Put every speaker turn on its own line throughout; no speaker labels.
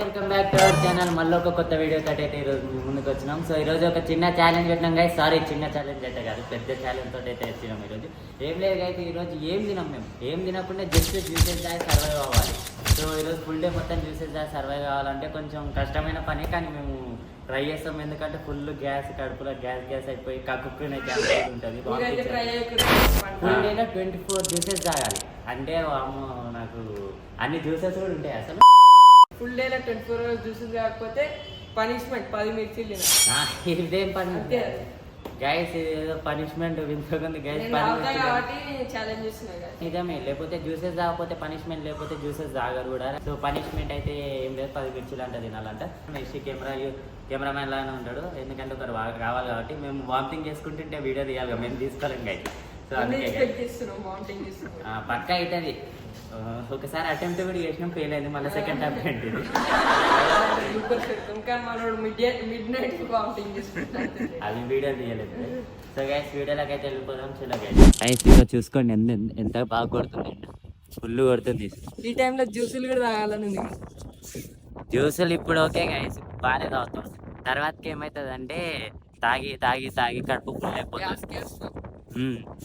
Welcome back to our channel. మళ్ళీ ఒక కొత్త వీడియో తోటి అయితే ఈరోజు ముందుకు వచ్చినాం. సో ఈరోజు ఒక చిన్న ఛాలెంజ్ పెట్టినాం గైస్. సారీ, చిన్న ఛాలెంజ్ అయితే కాదు, పెద్ద ఛాలెంజ్ తోటి అయితే వచ్చినాం ఈరోజు. ఏం లేదు అయితే ఈరోజు ఏం తినాం మేము, ఏం తినకుండా జస్ట్ జ్యూసెస్ దాకా సర్వైవ్ అవ్వాలి. సో ఈరోజు ఫుల్ డే మొత్తం జ్యూసెస్ దాకా సర్వైవ్ కావాలంటే కొంచెం కష్టమైన పని, కానీ మేము ట్రై చేస్తాం. ఎందుకంటే ఫుల్ గ్యాస్, కడుపులో గ్యాస్ అయిపోయి కక్కునే ఛాన్స్ ఉంటుంది. ఫుల్ డేలో 24 జ్యూసెస్ తాగాలి అంటే నాకు అన్ని జ్యూసెస్ కూడా ఉంటాయి అసలు.
ఫుల్ డే 24 hours జ్యూసెస్ కాకపోతే పనిష్మెంట్ 10 మిర్చీలు
ఇదేం పని గైస్, ఏదో పనిష్మెంట్ వింటుంది గైస్. నిజమే, లేకపోతే జ్యూసెస్ తాగకపోతే పనిష్మెంట్, లేకపోతే జ్యూసెస్ తాగరు కూడా. సో పనిష్మెంట్ అయితే ఏం లేదు, 10 మిర్చీలు అంటే తినాలంట. నెక్స్ట్ కెమెరామ్యాన్ లానే ఉంటాడు, ఎందుకంటే ఒకరు కావాలి కాబట్టి. మేము వామిటింగ్ చేసుకుంటుంటే వీడియో తీయాలి, మేము తీసుకోలేం గైస్. సో అందుకే పక్కా అవుతుంది. ఒకసారి అటెంప్ట్ కూడా చేసినాం, ఫెయిల్ అయింది. మళ్ళీ సెకండ్ అటెంప్ట్ ఇది. అది వీడియో తీయలేదు. సో గైస్ వీడియోలోకి అయితే వెళ్ళిపోదాం. చలో గైస్ ఇక చూసుకోండి ఎంత బాగా కొడుతుంది, ఫుల్ కొడుతుంది.
ఈ టైంలో జ్యూసులు కూడా తాగాలని.
జ్యూసులు ఇప్పుడు ఓకే గైస్, బాగానే తాగుతాం. తర్వాతకి ఏమవుతుంది అంటే తాగి తాగి తాగి కడుపు ఫుల్ అయిపోతుంది.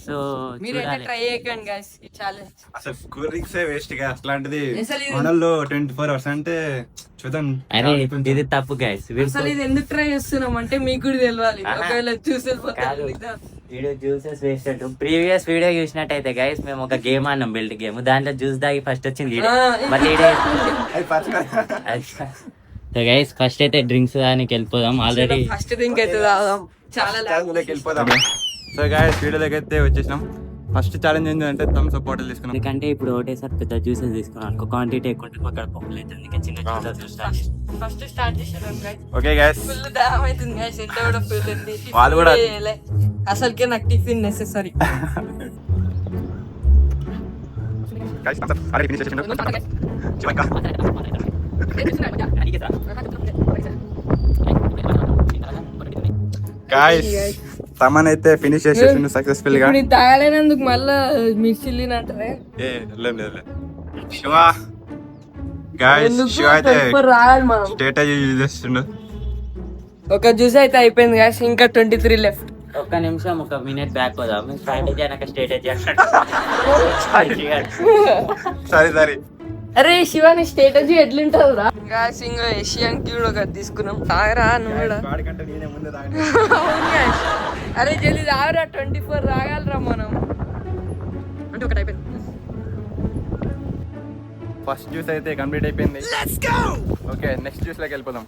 సో
మీరైతే ట్రై చేయకండి గైస్ ఈ ఛాలెంజ్.
అసలు కూల్ డ్రింక్స్ వేస్ట్ గా, అట్లాంటిది మనల్లో 24 hours అంటే చూద్దాం.
అరే ఇది తప్పు గైస్.
అసలు ఇది ఎందుకు ట్రై చేస్తున్నాం అంటే మీకు కూడా తెలియాలి. ఒకవేళ
జ్యూసెస్ వేస్ట్ అంటూ ప్రీవియస్ వీడియో చూసినట్టయితే గైస్, మేము ఒక గేమ్ ఆడినాం, బెల్ట్ గేమ్. దాంట్లో జ్యూస్ దాగి ఫస్ట్ వచ్చింది మళ్ళీ గైస్. ఫస్ట్ అయితే డ్రింక్స్ దానికి వెళ్ళిపోదాం. ఆల్రెడీ
ఫస్ట్ డ్రింక్ అయితే చాలా
వెళ్ళిపోదాం. సో గైస్ వీడియోలోకి అయితే వచ్చేసినాం. ఫస్ట్ ఛాలెంజ్ ఏంటంటే థమ్స్ అప్ బాటిల్ తీసుకున్నాం.
ఎందుకంటే ఇప్పుడు ఒకటేసారి పెద్ద జ్యూసెస్ తీసుకున్నాం అనుకో, క్వాంటిటీ ఎక్కువ ఉంటే అక్కడ పప్పులు అయితే అందుకే చిన్న
ఫస్ట్ స్టార్ట్ చేసాం గైస్.
ఓకే గైస్,
ఫుల్ దాహం అవుతుంది గైస్. ఎంత కూడా ఫుల్ ఉంది.
వాళ్ళు కూడా
అసలుకే నాకు tiffin necessary.
Guys thumbs up already finish చేసేసాం. చివరిగా గైస్ తమన్ అయితే ఫినిష్ చేసేసిండు సక్సెస్ఫుల్ గా.
ఇప్పుడు తాగలేనందుకు మళ్ళా మిర్చిల్లి అంటారే.
శివ గైస్, శివ అయితే స్టేటస్ యూజ్ చేస్తుండు.
ఒక జ్యూస్ అయితే అయిపోయింది గైస్, ఇంకా 23 లెఫ్ట్.
ఒక్క నిమిషం, ఒక మినిట్ బ్యాక్ పోదాం. స్ట్రాటజీ అనక స్ట్రాటజీ.
సారీ
అరే శివాని స్ట్రాటజీ ఎట్లుంటది రా గాయ్స్. ఇంకా ఏషియన్ క్యూడ్ ఒక తీసుకున్నాం. తాగరా నువ్వు కూడా. అరే జల్దీ తాగరా, 24 తాగాలరా మనం. అంటే ఒకటి అయిపోయింది.
ఫస్ట్ జ్యూస్ అయితే కంప్లీట్ అయిపోయింది. ఓకే నెక్స్ట్ జ్యూస్ లోకి వెళ్ళిపోదాం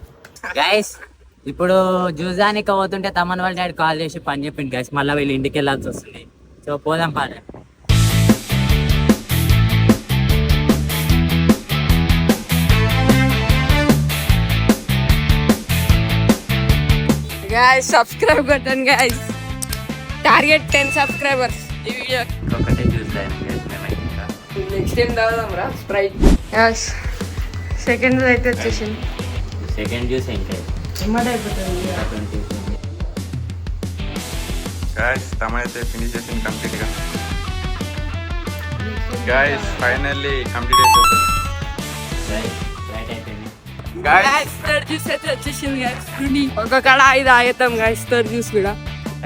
గైస్. ఇప్పుడు జ్యూస్ దానికి పోతుంటే తమన్ వాళ్ళ డాడీ కాల్ చేసి పని చెప్పింది గైస్, మళ్ళీ వీళ్ళు ఇంటికి వెళ్ళాల్సి వస్తుంది. సో పోదాం పాలే.
గాయ్స్ సబ్స్క్రైబ్ కొట్టండి గాయ్స్. టార్గెట్ 10 సబ్స్క్రైబర్స్ ఈ వీడియో.
ఒకటే జ్యూస్
నెక్స్ట్ టైం తాగుదాం రా స్ప్రైట్. గాయ్స్ సెకండ్ అయితే వచ్చేసింది.
సెకండ్ జ్యూస్ ఇంకా
ఎమ్మటే అయిపోతుంది.
గైస్ తమన్ అయితే ఫినిష్ చేసింది కంప్లీట్ గా. గైస్ ఫైనల్లీ కంప్లీట్ అయిపోయింది.
గాయ్స్ థర్డ్ జ్యూస్ అయితే వచ్చేసింది గాయ్స్. ఫ్రూటీ ఒక కడ 5 ఆగుతాం గాయ్స్. థర్డ్ జ్యూస్ కూడా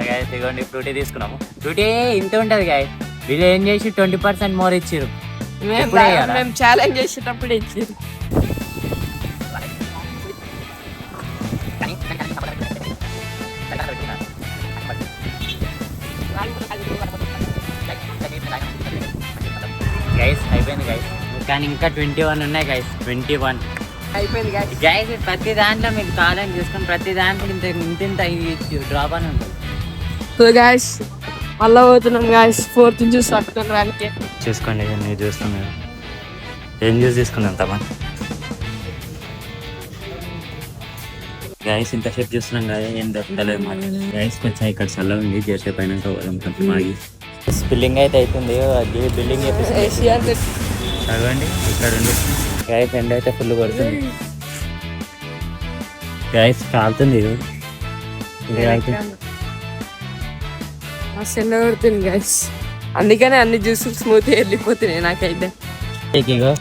గైస్ ఇదిగోండి, ఫ్రూటీ తీసుకున్నాము. ఫ్రూటీ ఇంత ఉంటుంది గాయ్స్. వీళ్ళు ఏం చేసి 20% మోర్ ఇచ్చారు.
మేము ఛాలెంజ్ చేసేటప్పుడు ఇచ్చారు.
గైస్ అయిపోయింది గైస్, కానీ ఇంకా 21 ఉన్నాయి గైస్. 21
అయిపోయింది గైస్.
గైస్ ప్రతి దాంట్లో మీకు కావాలని చూసుకుని ప్రతి దాంట్లో ఇంత డ్రాప్ అని ఉంటుంది.
సో గైస్ మళ్ళా పోతున్నాం గైస్. 4th జ్యూస్ పట్టుకోవడానికి.
చూసుకోండి, మీరు చూస్తున్నాను ఏం జ్యూస్ తీసుకున్నాం తమా గైస్. ఇంతసేపు చూస్తున్నాం కదా, ఏం దొరకలేదు మాట గైస్. కొంచెం ఇక్కడ చల్ల ఉంది, చేసే పైన కొంచెం ఆగి స్పిల్లింగ్ అయితే అవుతుంది. అది బిల్డింగ్ చదవండి ఇక్కడ ఉంది గైస్. ఎండ అయితే ఫుల్ పడుతుంది గైస్, కాలుతుంది ఇది
ఎండ పడుతుంది గైస్. అందుకనే అన్ని జ్యూసులు స్మూత్ వెళ్ళిపోతున్నాయి నాకైతే.
ఇగో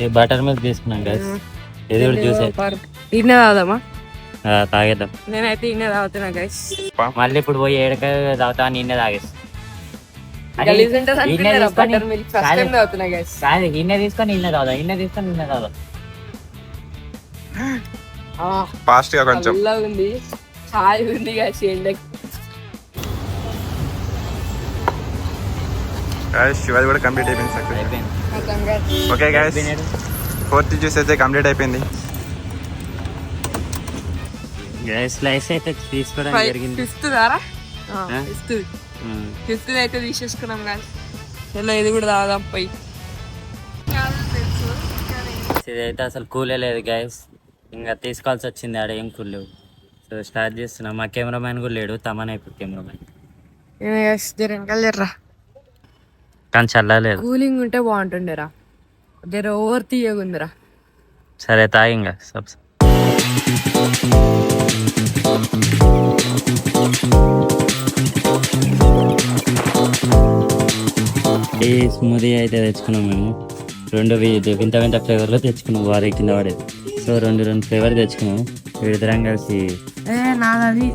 ఈ బటర్ మిల్క్ తీసుకున్నాం గైస్. ఇది కూడా జ్యూస్
ఇన్నే తాగుదామా?
తాగేద్దాం.
నేనైతే ఇన్నే తాగుతున్నా గైస్.
మళ్ళీ ఇప్పుడు పోయి ఏడక తాగుతా నిన్నే తాగేసి కాదు ఇన్నే తీసుకొని ఇన్నే తాగుదాం. ఇన్నే తీసుకొని నిన్నే తాగుదాం.
ఫాస్ట్ గా కొంచెం
ఉంది, ఛాయ్ ఉంది గైస్. ఎండకి
శివాది కూడా కంప్లీట్ అయిపోయింది.
అయిపోయింది.
ఓకే గైస్, 4th జ్యూస్ అయితే కంప్లీట్ అయిపోయింది.
స్లైస్ అయితే తీసుకోవడం జరిగింది.
ఫిఫ్త్ దారా ఫిఫ్త్ అయితే తీసేసుకున్నాం గైస్. ఇలా ఇది కూడా తాగుదాం పోయి.
ఇదైతే అసలు కూలే లేదు గైస్. ఇంకా తీసుకోవాల్సి వచ్చింది. ఆడ ఏం కూల్ లేవు. సో స్టార్ట్ చేస్తున్నాం. మా కెమెరామ్యాన్ కూడా లేడు. తమనే ఇప్పుడు కెమెరామ్యాన్.
జర్రా
కానీ చల్లలేదు.
కూలింగ్ ఉంటే బాగుంటుండేరా. జర ఓవర్ తీయగుందిరా.
సరే తాగి ఇంకా సబ్స్. ఈ స్మూదీ అయితే తెచ్చుకున్నాం మేము. 2 వింత వింత ఫ్లేవర్లో తెచ్చుకున్నాం. వారి కింద పడేది. సో 2 ఫ్లేవర్ తెచ్చుకున్నాము. వీడిద్దరం కలిసి
నాది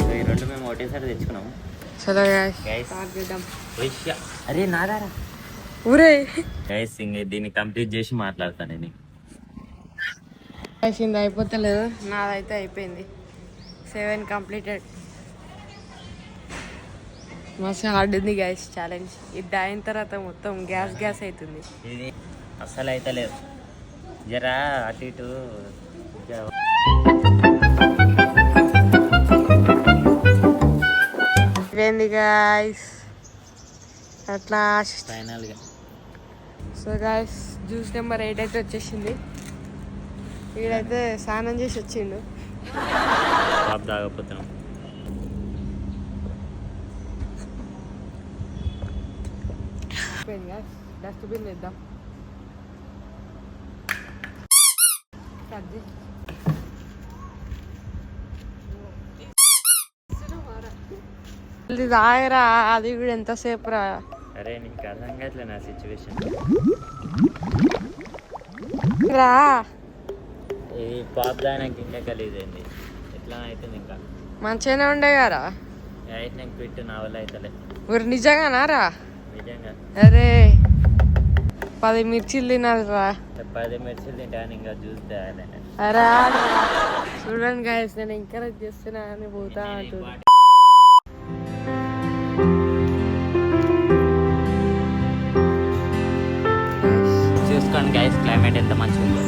ఈ 2 మేము ఒకటేసారి తెచ్చుకున్నాము. అరే నాదారా
ఊరే
గైస్. ఇంక దీన్ని కంప్లీట్ చేసి మాట్లాడతాను నేను.
అయిపోయింది, అయిపోతలేదు. నాదైతే అయిపోయింది. 7 కంప్లీటెడ్. మస్తు హార్డ్ ఉంది గైస్ ఛాలెంజ్. ఇది అయిన తర్వాత మొత్తం గ్యాస్ అవుతుంది.
ఇది అస్సలు అయితే లేదు. జరా అటు ఇటు
ఇదేంది గైస్ అట్లా
ఫైనల్గా.
సో గైస్ జ్యూస్ నెంబర్ 8 అయితే వచ్చేసింది. వీడైతే స్నానం చేసి వచ్చిండు.
బాబు తాగపోతున్నాం.
డస్ట్బిన్ వేద్దాం. తాగరా, అది కూడా ఎంతసేపు రా.
అరే నీకు అర్థం కావట్లే నా సిచ్యువేషన్.
రా
ఈ పాప్ దానికి ఇంకా గలీజైంది. ఎట్లా అవుతుంది ఇంకా.
మంచిగానే ఉండే కదా.
అయితే నాకు పెట్టు, నా వల్ల అవుతలే.
ఊరు నిజంగానా రా?
నిజంగా.
అరే 10 మిర్చీలు తినాలి రా.
10 మిర్చిలు తింటాను ఇంకా జ్యూస్ తేయాలి.
అరే చూడండి గాయస్, నేను ఎంకరేజ్ చేస్తున్నా అని పోతా అంటుంది.
చూసుకోండి గైస్ క్లైమేట్ ఎంత మంచిగా ఉందో.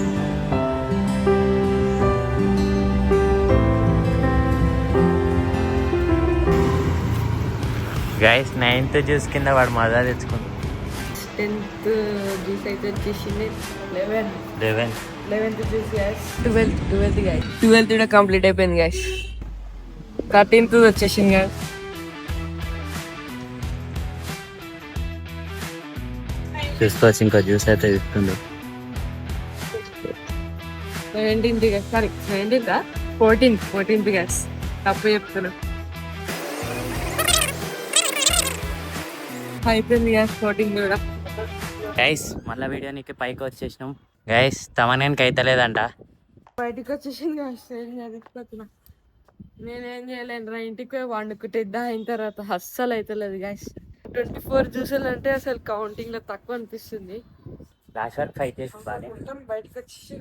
గైస్ 9th జ్యూస్ కింద వాడు మజా తెచ్చుకుంది.
10th జ్యూస్ అయితే వచ్చేసింది. 11th juice guys. 12th guys. 12th కూడా కంప్లీట్ అయిపోయింది గైస్. 13th వచ్చేసింది గైస్.
చూసుకోవచ్చు ఇంకో జ్యూస్ అయితే ఇస్తుంది.
17th guys. Sorry 19th 14th guys. తప్పు చెప్తున్నా. అయిపోయింది గైస్ 14th కూడా.
గైస్ మళ్ళీ వీడియోనికి పైకి వచ్చేసినాం. గైస్ తమనేనికి అయితే లేదంట.
బయటకు వచ్చేసింది గైస్. నేనేం చేయలేను రా. ఇంటికి పోయి వండుకుంటే అయిన తర్వాత అస్సలు అయితే లేదు గైస్. 24 జ్యూసులు అంటే అసలు కౌంటింగ్ లో తక్కువ అనిపిస్తుంది.
లాస్ట్ వరకు ఫైట్ చేసి బాగా
మొత్తం బయటకు వచ్చేసి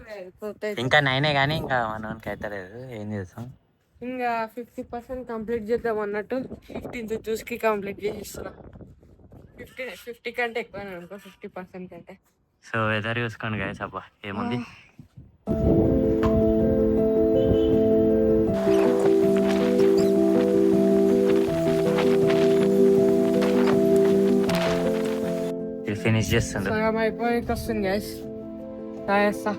ఇంకా 9 కానీ ఇంకా 1 అయితే లేదు. ఏం చేస్తాం
ఇంకా 50% కంప్లీట్ చేద్దాం అన్నట్టు 15th జ్యూస్ కి కంప్లీట్ చేసేస్తున్నా. 50 కంటే ఎక్కువ అనుకో, 50% కంటే.
సో వెదర్ చూసుకోండి గైస్. అబ్బా ఏముంది. ఫినిష్ చేస్తుంది
సగం అయిపోయి వస్తుంది గైస్. తాగేస్తా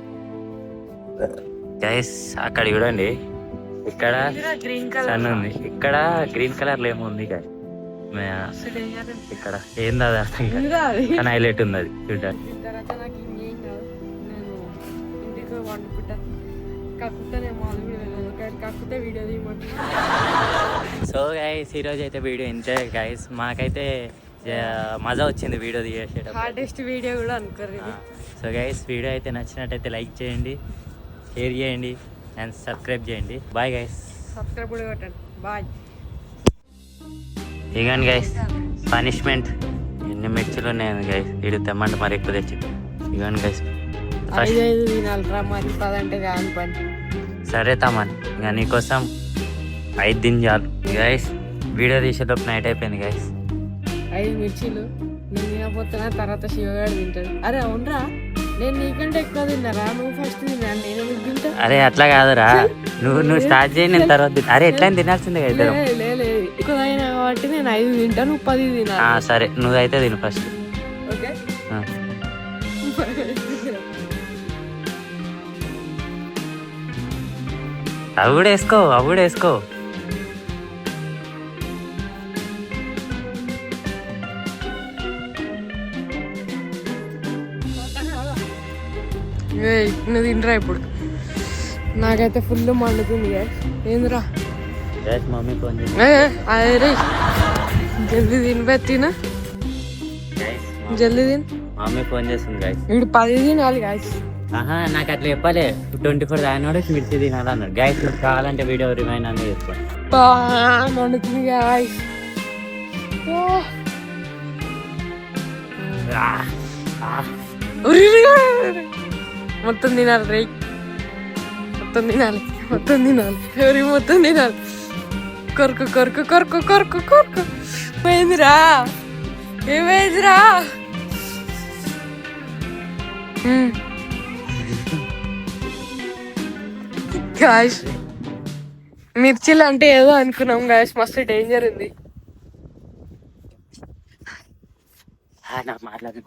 గైస్. అక్కడ చూడండి, ఇక్కడ
గ్రీన్
సన్ ఉంది, ఇక్కడ గ్రీన్ కలర్ లో ఏమో ఉంది గైస్. ఇక్కడ ఏంది అది అర్థం కాదు, కానీ హైలైట్ ఉంది అది చూడండి.
తర్వాత నాకు ఇంకేం కాదు. నేను ఇంటికి వండుకుంటా. కక్కుతానేమో అది కూడా తెలియదు కానీ కక్కుతే వీడియో తీయమంటే
సో గైస్ ఈరోజు అయితే వీడియో ఇంతే గైస్. మాకైతే మజా వచ్చింది వీడియో తీసేటప్పుడు.
హార్డెస్ట్ వీడియో కూడా అనుకోరు ఇది.
సో గైస్ వీడియో అయితే నచ్చినట్టయితే లైక్ చేయండి, షేర్ చేయండి అండ్ సబ్స్క్రైబ్ చేయండి. Bye guys.
సబ్స్క్రైబ్ కూడా కొట్టండి. బాయ్.
ఇగండి గైస్ పనిష్మెంట్. ఎన్ని మిర్చిలు ఉన్నాయి గైస్, వీడు తెమ్మంటే మరి ఎక్కువ తెచ్చి. ఇగండి గైస్
5 తినాలిరా మరి 10 అంటే కాని పని.
సరే తమ్మని ఇంకా నీకోసం 5 తిని చాలు గైస్. వీడియో తీసేటప్పుడు నైట్ అయిపోయింది గైస్.
5 మిర్చీలు నేను తినకపోతున్నా, తర్వాత శివగాడు తింటాడు. అరే అవునరా, నేను నీకంటే ఎక్కువ తిన్నారా? నువ్వు ఫస్ట్ తిన్నా, నేను ఎందుకు తింటా?
అరే అట్లా కాదురా, నువ్వు స్టార్ట్ చేయి, నేను తర్వాత అరే ఎట్లా తినాల్సిందే కదా ఇద్దరం.
ఎక్కువ అయినా కాబట్టి నేను 5 తింటా, నువ్వు 10 తినా.
సరే నువ్వైతే తిను ఫస్ట్.
ఓకే
అవి కూడా వేసుకో, అవి కూడా వేసుకో.
నువ్వు తినరా ఇప్పుడు. నాకైతే ఫుల్ మండుతుంది. ఏందిరా
మమ్మీ ఫోన్
అరే జల్దీ తిని తిన, జల్దీ తిని.
మమ్మీ ఫోన్ చేస్తుంది గాయస్.
ఇప్పుడు 10 తినాలి గాయస్.
నాకు అట్లా చెప్పాలి. 24 దానివాడు మిర్చి తినాలన్నాడు గాయస్. కావాలంటే వీడియో రిమైండ్ అనేది చేసుకోండి.
మండుతుంది గాయస్. మొత్తం తినాలి రే, మొత్తం తినాలి, మొత్తం తినాలి, ఎవరి మొత్తం తినాలి. కొరకు కొరకు కొరకు కొరకు కొరకు. ఏమైందిరా, ఏమైందిరా? గాయస్ మిర్చిలు అంటే ఏదో అనుకున్నాం గాయస్, మస్తు డేంజర్ ఉంది.
నాకు మాట్లాడు.